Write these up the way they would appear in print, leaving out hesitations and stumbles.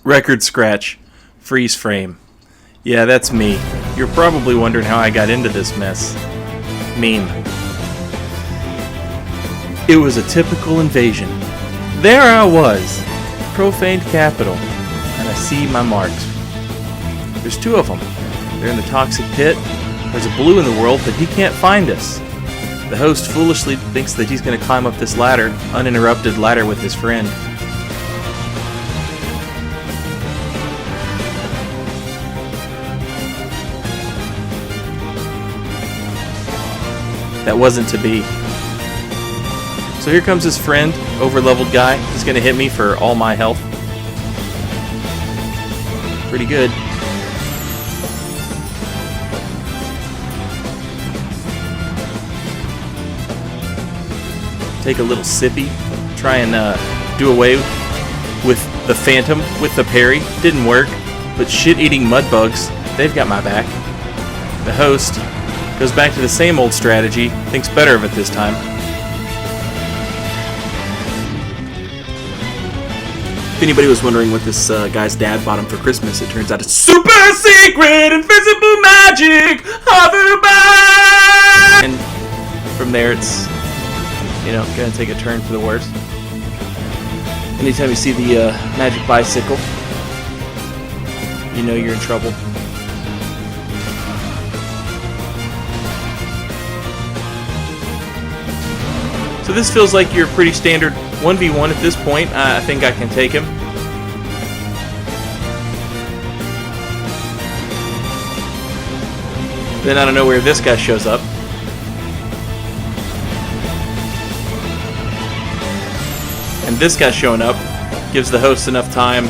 Record scratch. Freeze frame. Yeah, that's me. You're probably wondering how I got into this mess. Meme. It was a typical invasion. There I was. Profaned capital. And I see my marks. There's two of them. They're in the toxic pit. There's a blue in the world, but he can't find us. The host foolishly thinks that he's going to climb up this ladder, uninterrupted ladder with his friend. That wasn't to be. So here comes his friend, over-leveled guy. He's going to hit me for all my health. Pretty good. Take a little sippy. Try and do away with the Phantom with the parry. Didn't work. But shit-eating mud bugs, they've got my back. The host goes back to the same old strategy, thinks better of it this time. If anybody was wondering what this guy's dad bought him for Christmas, it turns out it's super secret, invisible magic, Hoverbike! And from there it's, gonna take a turn for the worse. Anytime you see the magic bicycle, you know you're in trouble. So this feels like your pretty standard 1v1 at this point. I think I can take him. Then out of nowhere this guy shows up. And this guy showing up gives the host enough time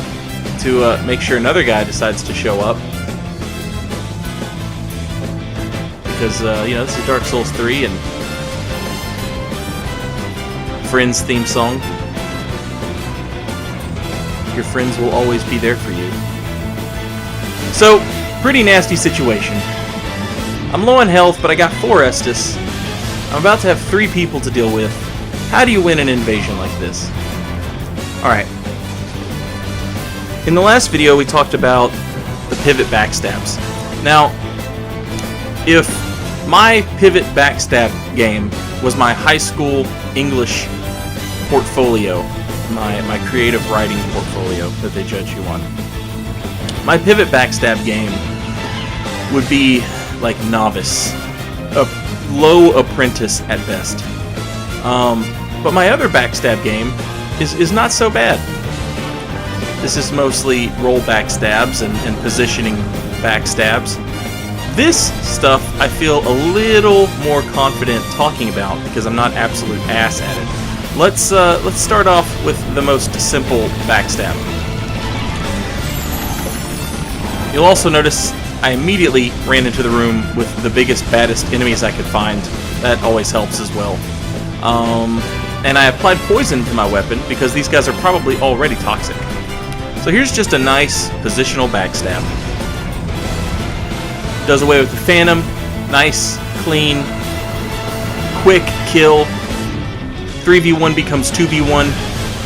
to make sure another guy decides to show up. Because, this is Dark Souls 3 and Friends theme song. Your friends will always be there for you. So, pretty nasty situation. I'm low on health, but I got 4 Estus. I'm about to have 3 people to deal with. How do you win an invasion like this? Alright. In the last video, we talked about the pivot backstabs. Now, if my pivot backstab game was my high school English portfolio, my creative writing portfolio that they judge you on, my pivot backstab game would be like novice, a low apprentice at best. But my other backstab game is not so bad. This is mostly roll backstabs and positioning backstabs. This stuff I feel a little more confident talking about because I'm not absolute ass at it. Let's start off with the most simple backstab. You'll also notice I immediately ran into the room with the biggest, baddest enemies I could find. That always helps as well. And I applied poison to my weapon because these guys are probably already toxic. So here's just a nice positional backstab. Does away with the Phantom. Nice, clean, quick kill. 3v1 becomes 2v1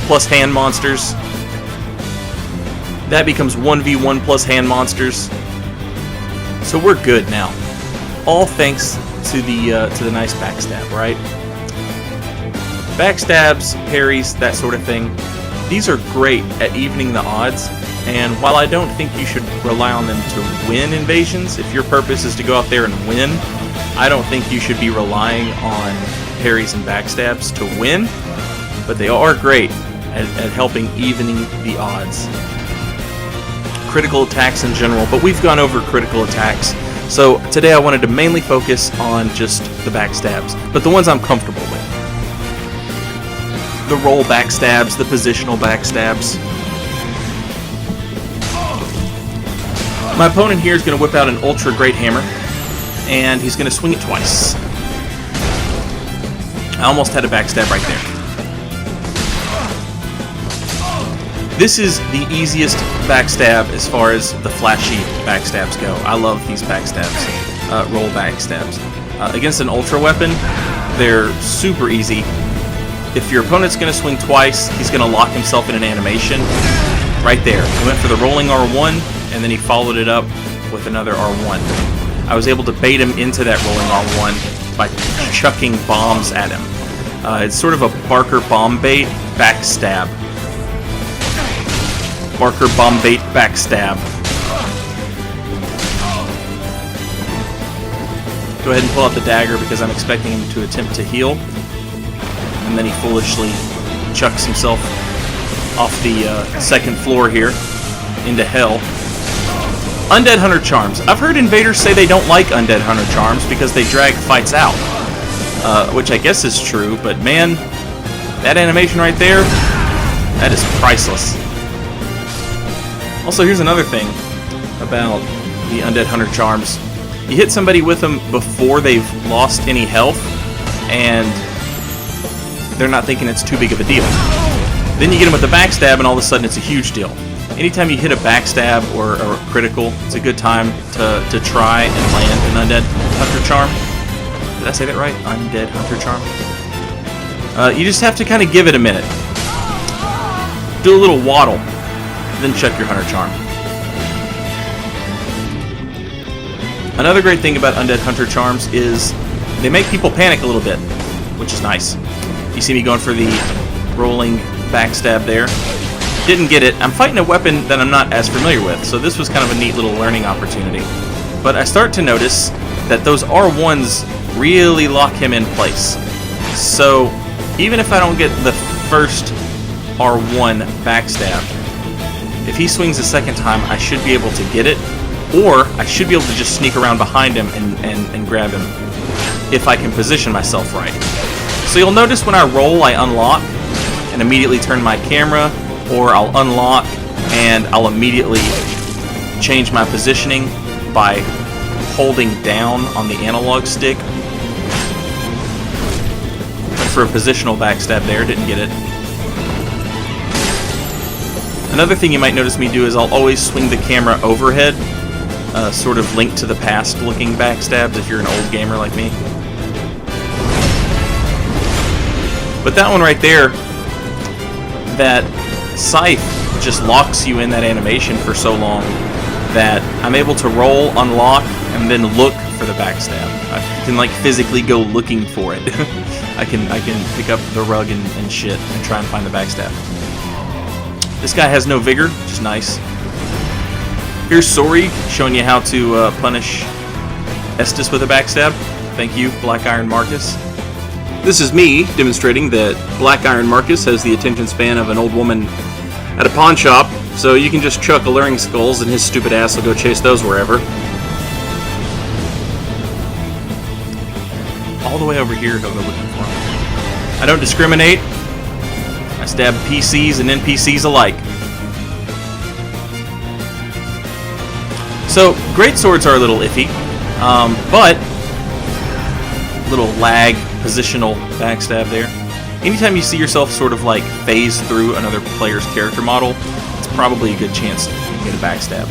plus hand monsters. That becomes 1v1 plus hand monsters. So we're good now. All thanks to the nice backstab, right? Backstabs, parries, that sort of thing. These are great at evening the odds. And while I don't think you should rely on them to win invasions, if your purpose is to go out there and win, I don't think you should be relying on parries and backstabs to win, but they are great at helping evening the odds. Critical attacks in general, but we've gone over critical attacks, so today I wanted to mainly focus on just the backstabs, but the ones I'm comfortable with. The roll backstabs, the positional backstabs. My opponent here is going to whip out an ultra great hammer, and he's going to swing it twice. I almost had a backstab right there. This is the easiest backstab as far as the flashy backstabs go. I love these backstabs, roll backstabs. Against an ultra weapon, they're super easy. If your opponent's going to swing twice, he's going to lock himself in an animation, Right there. He went for the rolling R1, and then he followed it up with another R1. I was able to bait him into that rolling R1 by chucking bombs at him. It's sort of a Barker bomb bait backstab. Barker bomb bait backstab. Go ahead and pull out the dagger because I'm expecting him to attempt to heal. And then he foolishly chucks himself off the second floor here into hell. Undead Hunter Charms. I've heard invaders say they don't like Undead Hunter Charms because they drag fights out. Which I guess is true, but man, that animation right there, that is priceless. Also, here's another thing about the Undead Hunter Charms. You hit somebody with them before they've lost any health, and they're not thinking it's too big of a deal. Then you get them with the backstab, and all of a sudden it's a huge deal. Anytime you hit a backstab or a critical, it's a good time to try and land an Undead Hunter Charm. Did I say that right? Undead Hunter Charm? You just have to kind of give it a minute. Do a little waddle, then check your Hunter Charm. Another great thing about Undead Hunter Charms is they make people panic a little bit, which is nice. You see me going for the rolling backstab there. Didn't get it. I'm fighting a weapon that I'm not as familiar with, so this was kind of a neat little learning opportunity. But I start to notice that those R1s really lock him in place. So even if I don't get the first R1 backstab, if he swings a second time, I should be able to get it. Or I should be able to just sneak around behind him and grab him if I can position myself right. So you'll notice when I roll, I unlock and immediately turn my camera, or I'll unlock and I'll immediately change my positioning by holding down on the analog stick. Went for a positional backstab there, didn't get it. Another thing you might notice me do is I'll always swing the camera overhead. Sort of linked to the past looking backstabs if you're an old gamer like me. But that one right there, that scythe just locks you in that animation for so long that I'm able to roll, unlock, and then look for the backstab. I can like physically go looking for it. I can pick up the rug and shit and try and find the backstab. This guy has no vigor, which is nice. Here's Sori showing you how to punish Estus with a backstab. Thank you, Black Iron Marcus. This is me demonstrating that Black Iron Marcus has the attention span of an old woman at a pawn shop, so you can just chuck alluring skulls and his stupid ass will go chase those wherever. All the way over here he'll go looking for him. I don't discriminate. I stab PCs and NPCs alike. So, great swords are a little iffy, but little lag, positional backstab there. Anytime you see yourself sort of like phase through another player's character model, it's probably a good chance to get a backstab.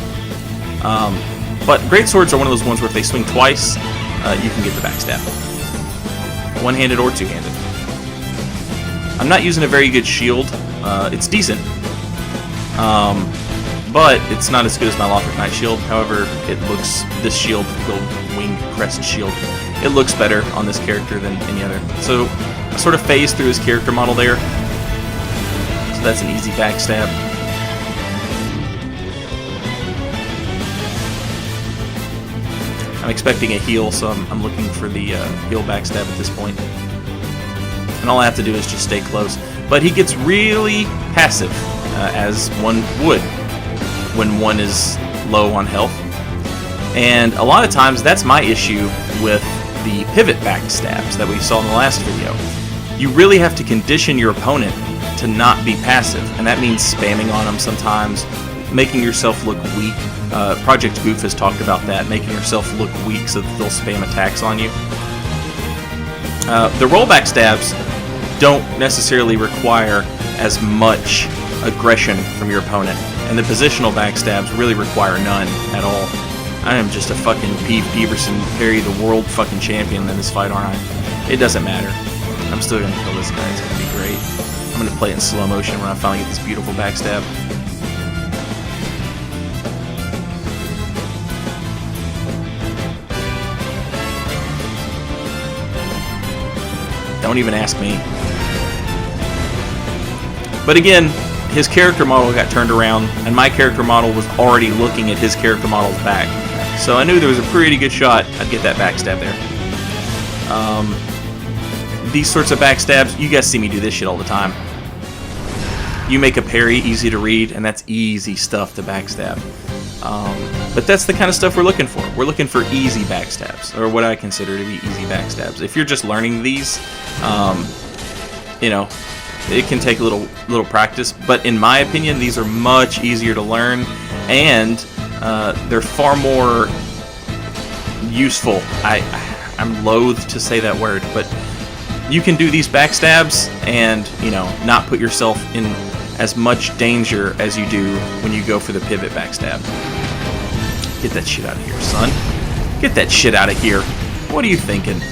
But great swords are one of those ones where if they swing twice, you can get the backstab. One-handed or two-handed. I'm not using a very good shield. It's decent. But it's not as good as my Lothric Knight shield. However, it looks, this shield, the wing crest shield, it looks better on this character than any other. So I sort of phased through his character model there. So that's an easy backstab. I'm expecting a heal, so I'm looking for the heal backstab at this point. And all I have to do is just stay close. But he gets really passive, as one would when one is low on health. And a lot of times that's my issue with the pivot backstabs that we saw in the last video. You really have to condition your opponent to not be passive, and that means spamming on them sometimes, making yourself look weak. Project Goof has talked about that, making yourself look weak so that they'll spam attacks on you. The rollback stabs don't necessarily require as much aggression from your opponent, and the positional backstabs really require none at all. I am just a fucking Pete Peterson, Perry the world fucking champion in this fight, aren't I? It doesn't matter. I'm still gonna kill this guy. It's gonna be great. I'm gonna play it in slow motion when I finally get this beautiful backstab. Don't even ask me. But again, his character model got turned around, and my character model was already looking at his character model's back. So I knew there was a pretty good shot I'd get that backstab there. These sorts of backstabs, you guys see me do this shit all the time. You make a parry easy to read, and that's easy stuff to backstab. But that's the kind of stuff we're looking for. We're looking for easy backstabs, or what I consider to be easy backstabs. If you're just learning these, you know, it can take a little practice. But in my opinion, these are much easier to learn, and they're far more useful. I'm loath to say that word, but you can do these backstabs and, you know, not put yourself in as much danger as you do when you go for the pivot backstab. Get that shit out of here, son. Get that shit out of here. What are you thinking?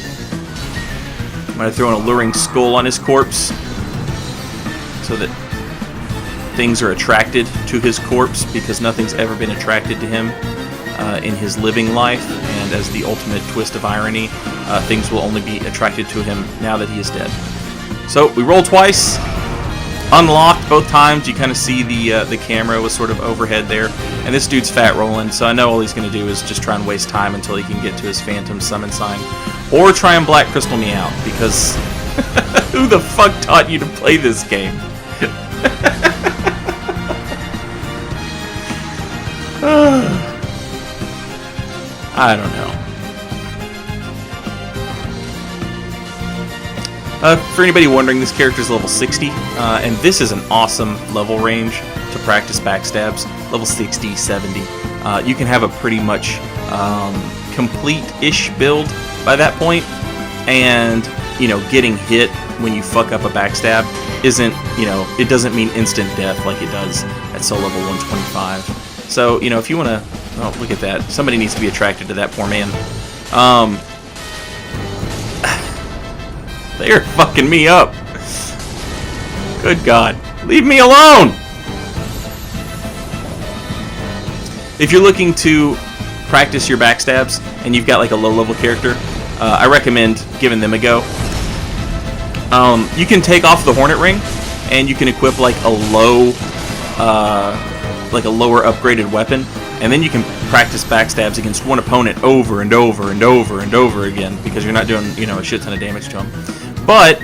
I'm gonna throw an alluring skull on his corpse so that things are attracted to his corpse, because nothing's ever been attracted to him in his living life, and as the ultimate twist of irony, things will only be attracted to him now that he is dead. So we roll twice, unlocked both times. You kind of see the camera was sort of overhead there, and this dude's fat rolling, so I know all he's going to do is just try and waste time until he can get to his phantom summon sign, or try and black crystal me out, because who the fuck taught you to play this game? I don't know. For anybody wondering, this character is level 60, and this is an awesome level range to practice backstabs. Level 60, 70. You can have a pretty much complete-ish build by that point, and, you know, getting hit when you fuck up a backstab isn't, you know, it doesn't mean instant death like it does at soul level 125. So, you know, if you want to, oh, look at that. Somebody needs to be attracted to that poor man. They're fucking me up. Good God. Leave me alone! If you're looking to practice your backstabs and you've got like a low-level character, I recommend giving them a go. You can take off the Hornet Ring, and you can equip like a lower upgraded weapon, and then you can practice backstabs against one opponent over and over and over and over again, because you're not doing, you know, a shit ton of damage to them. But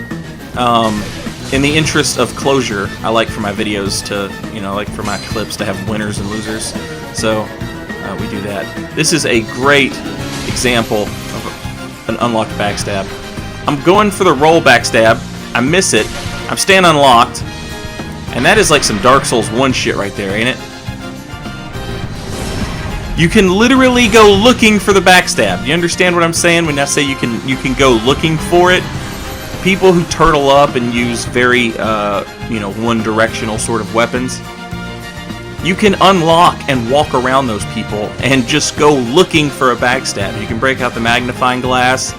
in the interest of closure, I like for my videos to, you know, like for my clips to have winners and losers. So we do that. This is a great example of an unlocked backstab. I'm going for the roll backstab. I miss it. I'm staying unlocked. And that is like some Dark Souls 1 shit right there, ain't it? You can literally go looking for the backstab. Do you understand what I'm saying when I say you can go looking for it? People who turtle up and use very, you know, one-directional sort of weapons, you can unlock and walk around those people and just go looking for a backstab. You can break out the magnifying glass.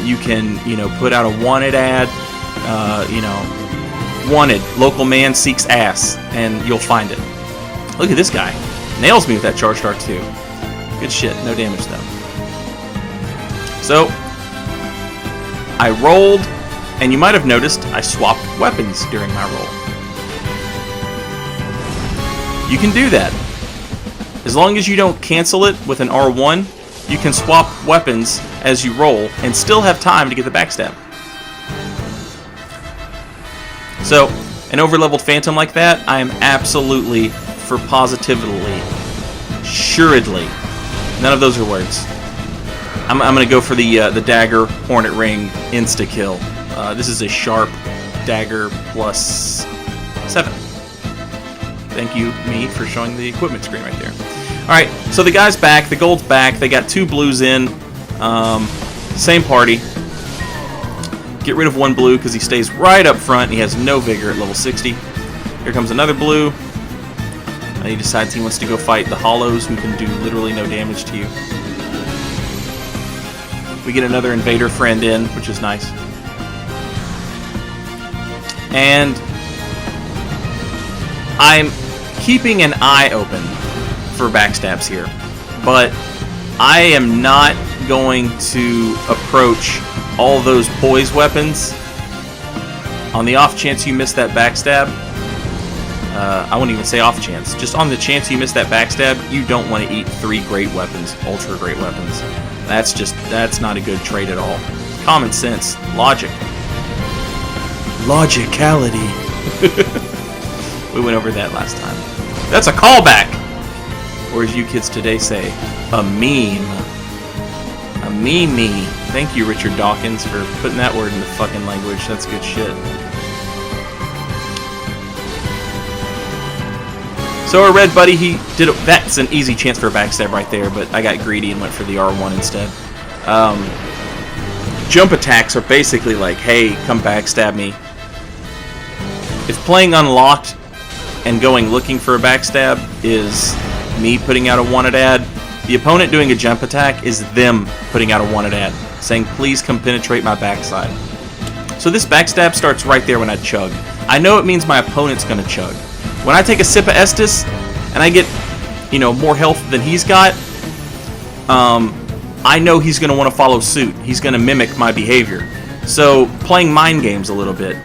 You can, you know, put out a wanted ad. You know, wanted, local man seeks ass, and you'll find it. Look at this guy. Nails me with that charge dart too. Good shit. No damage though. So I rolled, and you might have noticed I swapped weapons during my roll. You can do that. As long as you don't cancel it with an R1, you can swap weapons as you roll and still have time to get the backstab. So, an overleveled phantom like that, I am absolutely, for positively, assuredly, none of those are words. I'm going to go for the dagger Hornet Ring insta kill. This is a sharp dagger plus 7. Thank you, me, for showing the equipment screen right there. Alright, so the guy's back, the gold's back, they got 2 blues in. Same party. Get rid of 1 blue because he stays right up front and he has no vigor at level 60. Here comes another blue. He decides he wants to go fight the Hollows, who can do literally no damage to you. We get another invader friend in, which is nice. And I'm keeping an eye open for backstabs here, but I am not going to approach all those poise weapons, on the off chance you miss that backstab, I wouldn't even say off chance, just on the chance you miss that backstab, you don't want to eat 3 great weapons, ultra great weapons. That's not a good trade at all. Common sense, logic. Logicality. We went over that last time. That's a callback! Or as you kids today say, a meme. A meme. Thank you, Richard Dawkins, for putting that word in the fucking language. That's good shit. So our red buddy, that's an easy chance for a backstab right there, but I got greedy and went for the R1 instead. Jump attacks are basically like, hey, come backstab me. If playing unlocked and going looking for a backstab is me putting out a wanted ad, the opponent doing a jump attack is them putting out a wanted ad, saying, please come penetrate my backside. So this backstab starts right there when I chug. I know it means my opponent's going to chug. When I take a sip of Estus and I get, more health than he's got, I know he's going to want to follow suit. He's going to mimic my behavior. So playing mind games a little bit,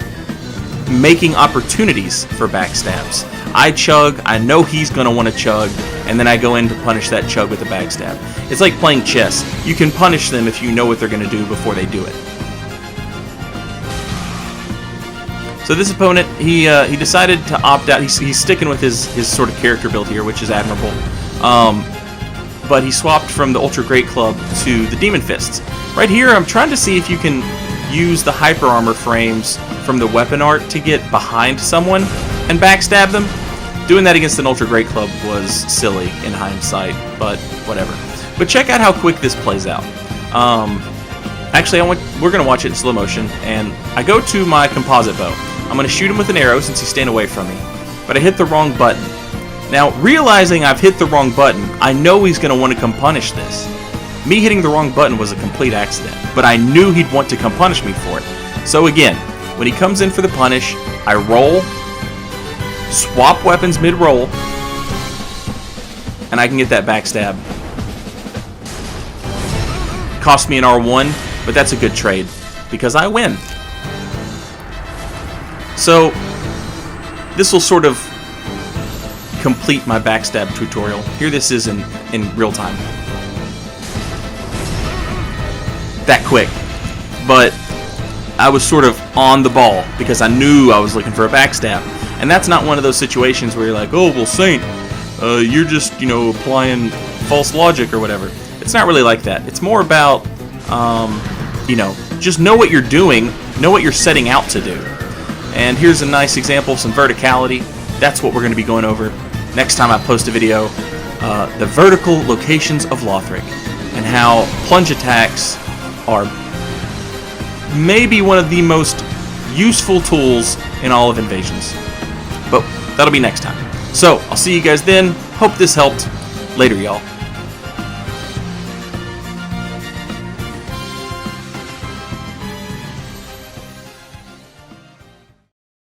making opportunities for backstabs. I chug, I know he's going to want to chug, and then I go in to punish that chug with a backstab. It's like playing chess. You can punish them if you know what they're going to do before they do it. So this opponent, he decided to opt out. He's sticking with his sort of character build here, which is admirable. But he swapped from the Ultra Great Club to the Demon Fists. Right here, I'm trying to see if you can use the Hyper Armor frames from the weapon art to get behind someone and backstab them. Doing that against an Ultra Great Club was silly in hindsight, but whatever. But check out how quick this plays out. Actually, we're going to watch it in slow motion, and I go to my composite bow. I'm going to shoot him with an arrow since he's staying away from me, but I hit the wrong button. Now, realizing I've hit the wrong button, I know he's going to want to come punish this. Me hitting the wrong button was a complete accident, but I knew he'd want to come punish me for it. So again, when he comes in for the punish, I roll, swap weapons mid-roll, and I can get that backstab. Cost me an R1, but that's a good trade, because I win. So, this will sort of complete my backstab tutorial. Here this is in real time. That quick. But I was sort of on the ball because I knew I was looking for a backstab. And that's not one of those situations where you're like, oh, well, Saint, you're just, applying false logic or whatever. It's not really like that. It's more about, just know what you're doing, know what you're setting out to do. And here's a nice example of some verticality. That's what we're going to be going over next time I post a video. The vertical locations of Lothric and how plunge attacks are maybe one of the most useful tools in all of Invasions. But that'll be next time. So, I'll see you guys then. Hope this helped. Later, y'all.